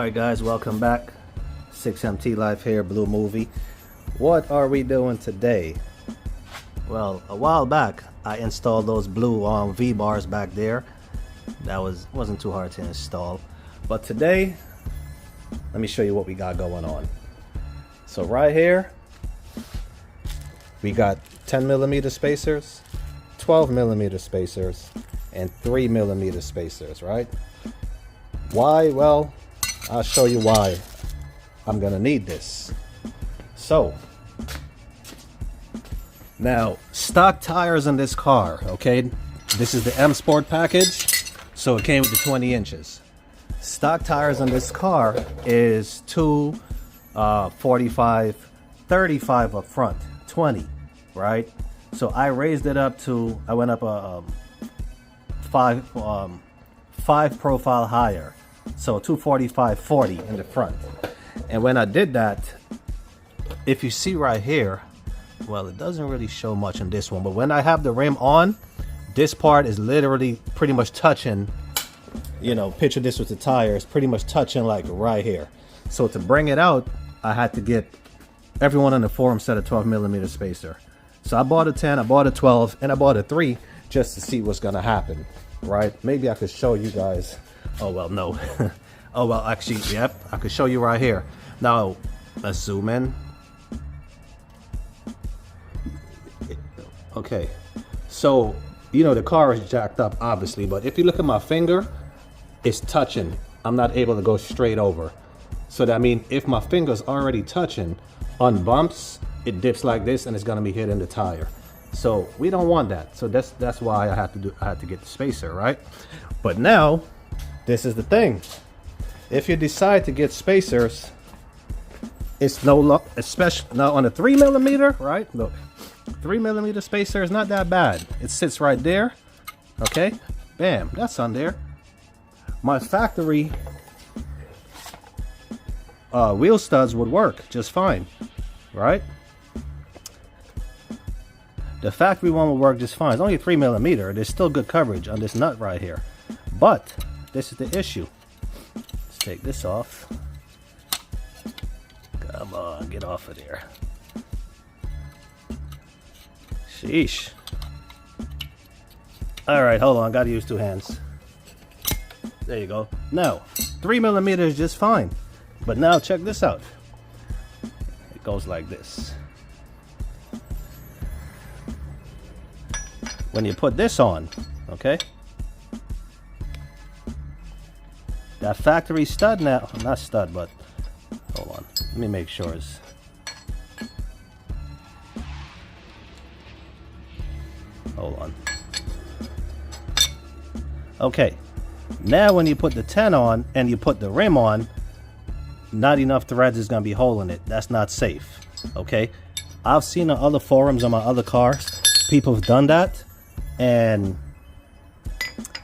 Alright guys, welcome back. 6MT Life here, Blue Movie. What are we doing today? Well, a while back I installed those blue V-bars back there. That wasn't too hard to install. But today, let me show you what we got going on. So right here, we got 10mm spacers, 12mm spacers, and 3mm spacers, right? Why? Well, I'll show you why I'm gonna need this. So now, stock tires in this car, okay? This is the M Sport package, so it came with the 20 inches. Stock tires on this car is 45, 35 up front, 20, right? So I raised it up to, I went up a five profile higher. So 245, 40 in the front. And when I did that, if you see right here, well, it doesn't really show much in this one, but when I have the rim on, this part is literally pretty much touching, you know, picture this with the tires, pretty much touching like right here. So to bring it out, I had to get, everyone on the forum said a 12mm spacer. So I bought a 10, I bought a 12, and I bought a 3 just to see what's gonna happen, right? Maybe I could show you guys. Oh, well, no. Oh, well, actually, yep, I could show you right here. Now, let's zoom in. Okay, so, you know, the car is jacked up, obviously, but if you look at my finger, it's touching. I'm not able to go straight over. So that means if my finger's already touching on bumps, it dips like this and it's gonna be hitting the tire. So we don't want that. So that's why I had to get the spacer, right? But now, this is the thing. If you decide to get spacers, it's no luck, especially now on a 3mm, right? Look, 3mm spacer is not that bad. It sits right there. Okay, bam, that's on there. My factory wheel studs would work just fine, right? The factory one will work just fine. It's only 3mm. There's still good coverage on this nut right here. But this is the issue. Let's take this off. Come on, get off of there. Sheesh. Alright, hold on. Gotta use two hands. There you go. Now, 3mm is just fine. But now check this out. It goes like this. When you put this on, okay? That factory stud now, not stud, but hold on. Let me make sure it's. Hold on. Okay. Now when you put the 10 on and you put the rim on, not enough threads is going to be holding it. That's not safe. Okay? I've seen on other forums on my other cars, people have done that and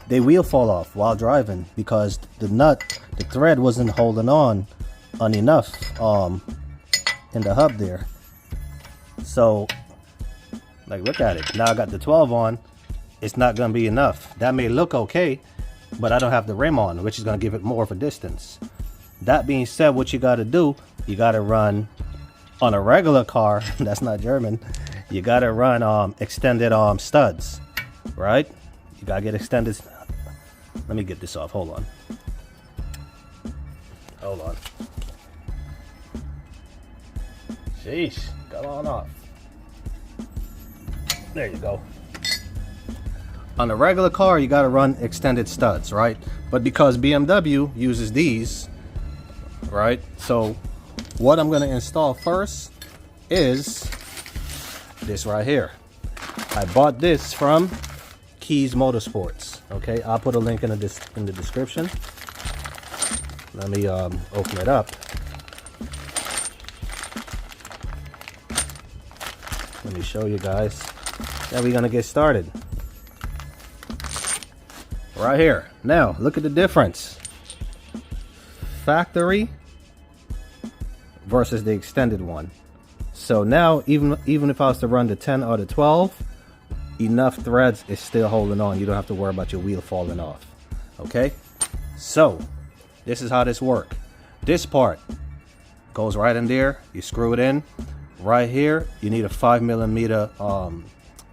they wheel fall off while driving because the thread wasn't holding on enough in the hub there. So, like, look at it. Now I got the 12 on. It's not going to be enough. That may look okay, but I don't have the rim on, which is going to give it more of a distance. That being said, what you got to do, you got to run on a regular car. That's not German. You got to run extended studs, right? You got to get extended. Let me get this off. Hold on. Hold on. Sheesh. Come on off. There you go. On a regular car, you got to run extended studs, right? But because BMW uses these, right? So what I'm going to install first is this right here. I bought this from Keys Motorsports. Okay, I'll put a link in the description. Let me open it up. Let me show you guys. Then we're gonna get started. Right here. Now, look at the difference. Factory versus the extended one. So now, even if I was to run the 10 or the 12, enough threads is still holding on. You don't have to worry about your wheel falling off. Okay, so this is how this works. This part goes right in there. You screw it in. Right here, you need a 5mm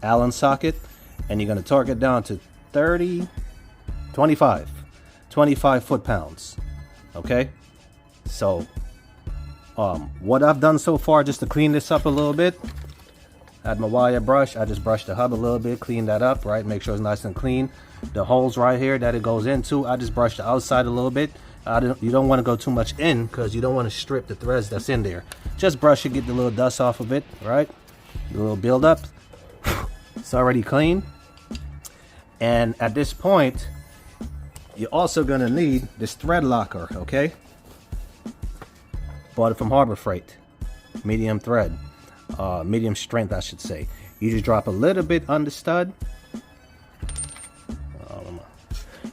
Allen socket, and you're going to torque it down to 25 foot-pounds. Okay, so what I've done so far, just to clean this up a little bit, I had my wire brush. I just brushed the hub a little bit, clean that up, right? Make sure it's nice and clean. The holes right here that it goes into, I just brushed the outside a little bit. You don't want to go too much in, because you don't want to strip the threads that's in there. Just brush it, get the little dust off of it, right? A little build-up. It's already clean. And at this point, you're also going to need this thread locker, okay? Bought it from Harbor Freight. Medium thread. Medium strength, I should say. You just drop a little bit on the stud.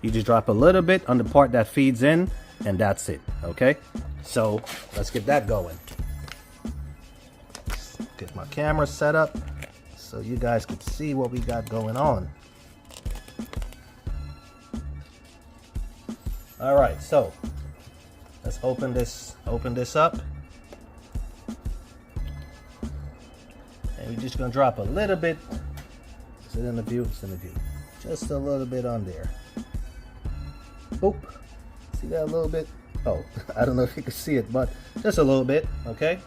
You just drop a little bit on the part that feeds in, and that's it, okay? So let's get that going. Get my camera set up so you guys can see what we got going on. All right, so let's open this up. And we're just gonna drop a little bit. Is it in the view? It's in the view. Just a little bit on there. Oop. See that a little bit? Oh, I don't know if you can see it, but just a little bit, okay?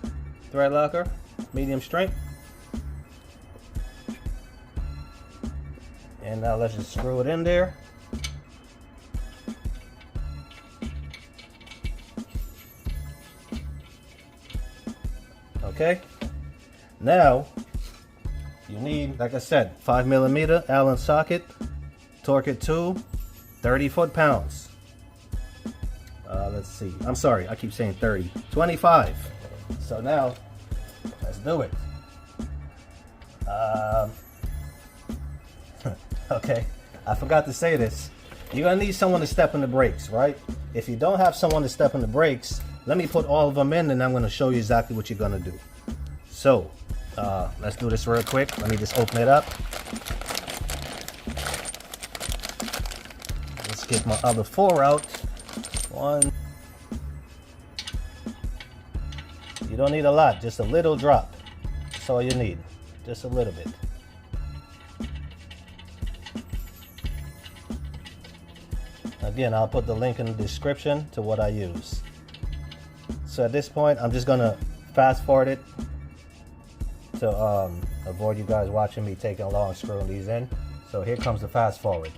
Thread locker, medium strength. And now let's just screw it in there. Okay? Now, you need, like I said, 5mm Allen socket, torque it to 30 foot-pounds. Let's see. I'm sorry, I keep saying 30. 25. So now, let's do it. Okay, I forgot to say this. You're gonna need someone to step in the brakes, right? If you don't have someone to step in the brakes, let me put all of them in, and I'm gonna show you exactly what you're gonna do. So, let's do this real quick. Let me just open it up. Let's get my other 4 out. 1. You don't need a lot, just a little drop. That's all you need, just a little bit. Again, I'll put the link in the description to what I use. So at this point, I'm just gonna fast forward it to avoid you guys watching me taking long screwing these in. So here comes the fast forward.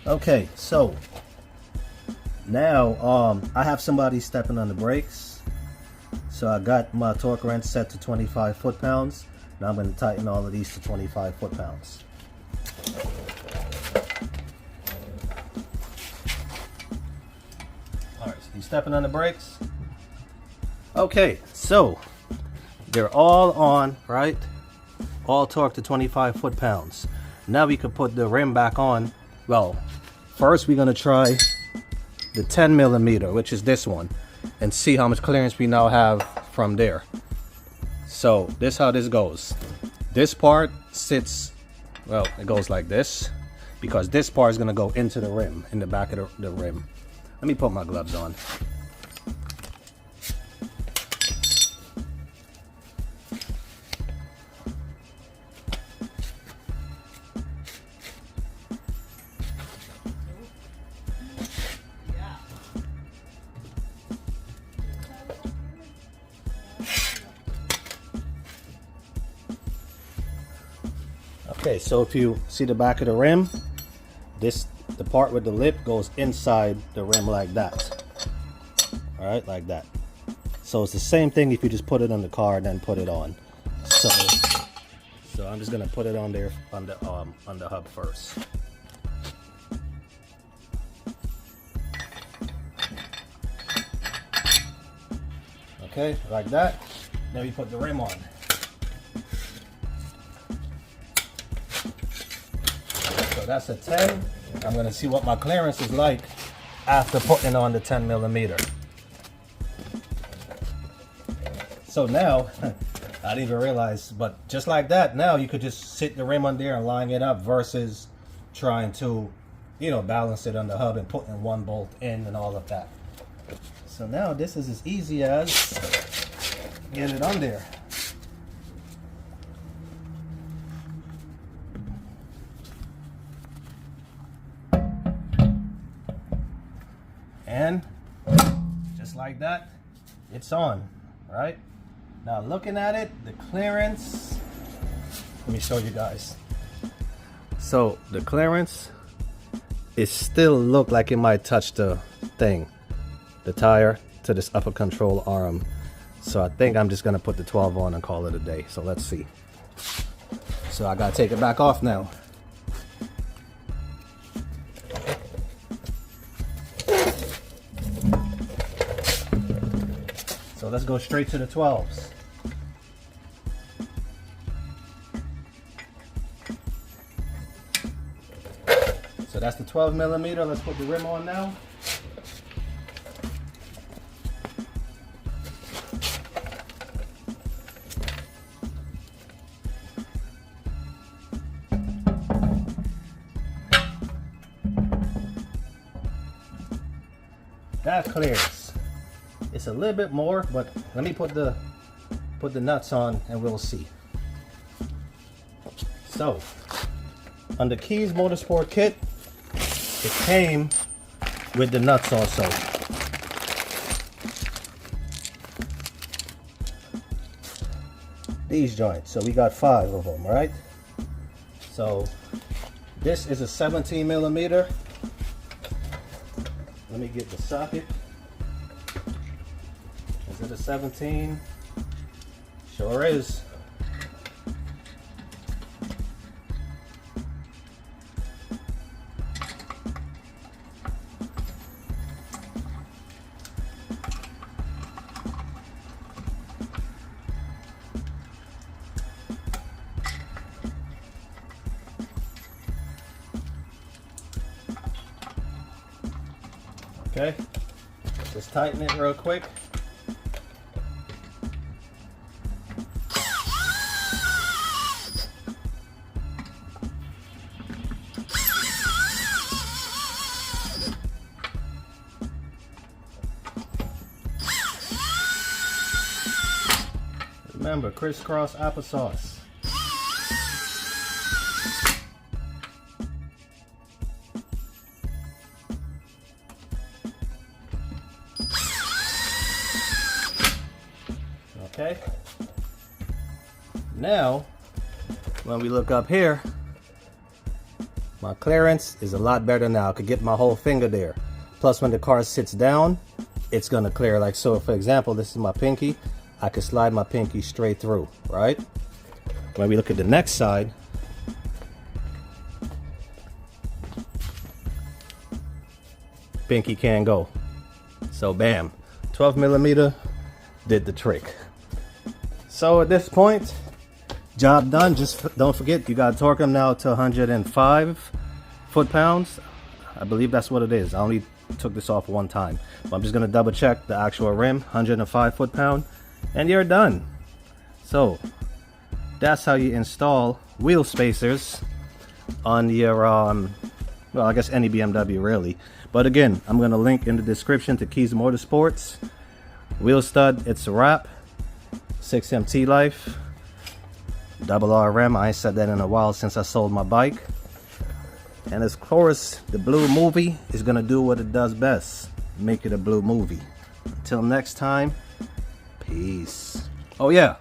Okay, so now I have somebody stepping on the brakes. So I got my torque wrench set to 25 foot-pounds. Now I'm going to tighten all of these to 25 foot-pounds. Alright, so you stepping on the brakes? Okay, so they're all on, right? All torqued to 25 foot-pounds. Now we can put the rim back on. Well, first we're going to try the 10mm, which is this one, and see how much clearance we now have from there. So this is how this goes. This part sits, well, it goes like this, because this part is going to go into the rim, in the back of the rim. Let me put my gloves on. Okay, so if you see the back of the rim, the part with the lip goes inside the rim like that. All right, like that. So it's the same thing if you just put it on the car and then put it on. So I'm just gonna put it on there on the hub first. Okay, like that. Now we put the rim on. So that's a 10. I'm going to see what my clearance is like after putting on the 10mm. So now I didn't even realize, but just like that, now you could just sit the rim on there and line it up versus trying to, you know, balance it on the hub and putting one bolt in and all of that. So now this is as easy as get it on there. And just like that, it's on, right? Now looking at it, the clearance, let me show you guys. So the clearance, it still look like it might touch the thing, the tire to this upper control arm. So I think I'm just gonna put the 12 on and call it a day. So let's see. So I gotta take it back off now. So let's go straight to the 12s. So that's the 12 millimeter. Let's put the rim on now. That clears. It's a little bit more, but let me put the nuts on and we'll see. So on the Keys Motorsport kit, it came with the nuts also. These joints, so we got 5 of them, right? So this is a 17 millimeter. Let me get the socket. Is it a 17? Sure is. Okay, just tighten it real quick. Remember, crisscross applesauce. Okay. Now, when we look up here, my clearance is a lot better now. I could get my whole finger there. Plus, when the car sits down, it's gonna clear. Like so, for example, this is my pinky. I could slide my pinky straight through, right? When we look at the next side, pinky can't go. So bam, 12 millimeter did the trick. So at this point, job done. Just don't forget, you gotta torque them now to 105 foot-pounds. I believe that's what it is. I only took this off one time, but I'm just gonna double check the actual rim, 105 foot-pound, and you're done. So that's how you install wheel spacers on your well, I guess any BMW really. But again, I'm gonna link in the description to Keys Motorsports wheel stud. It's a wrap, 6MT life, double RM. I ain't said that in a while since I sold my bike. And of course, the blue movie is gonna do what it does best, make it a blue movie. Until next time, peace. Oh yeah,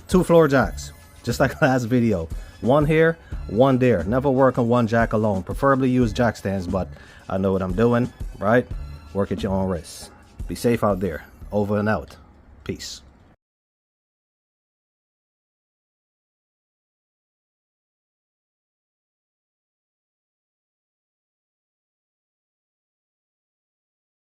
2 floor jacks, just like last video. One here, one there. Never work on one jack alone. Preferably use jack stands, but I know what I'm doing, right? Work at your own risk. Be safe out there. Over and out. Peace.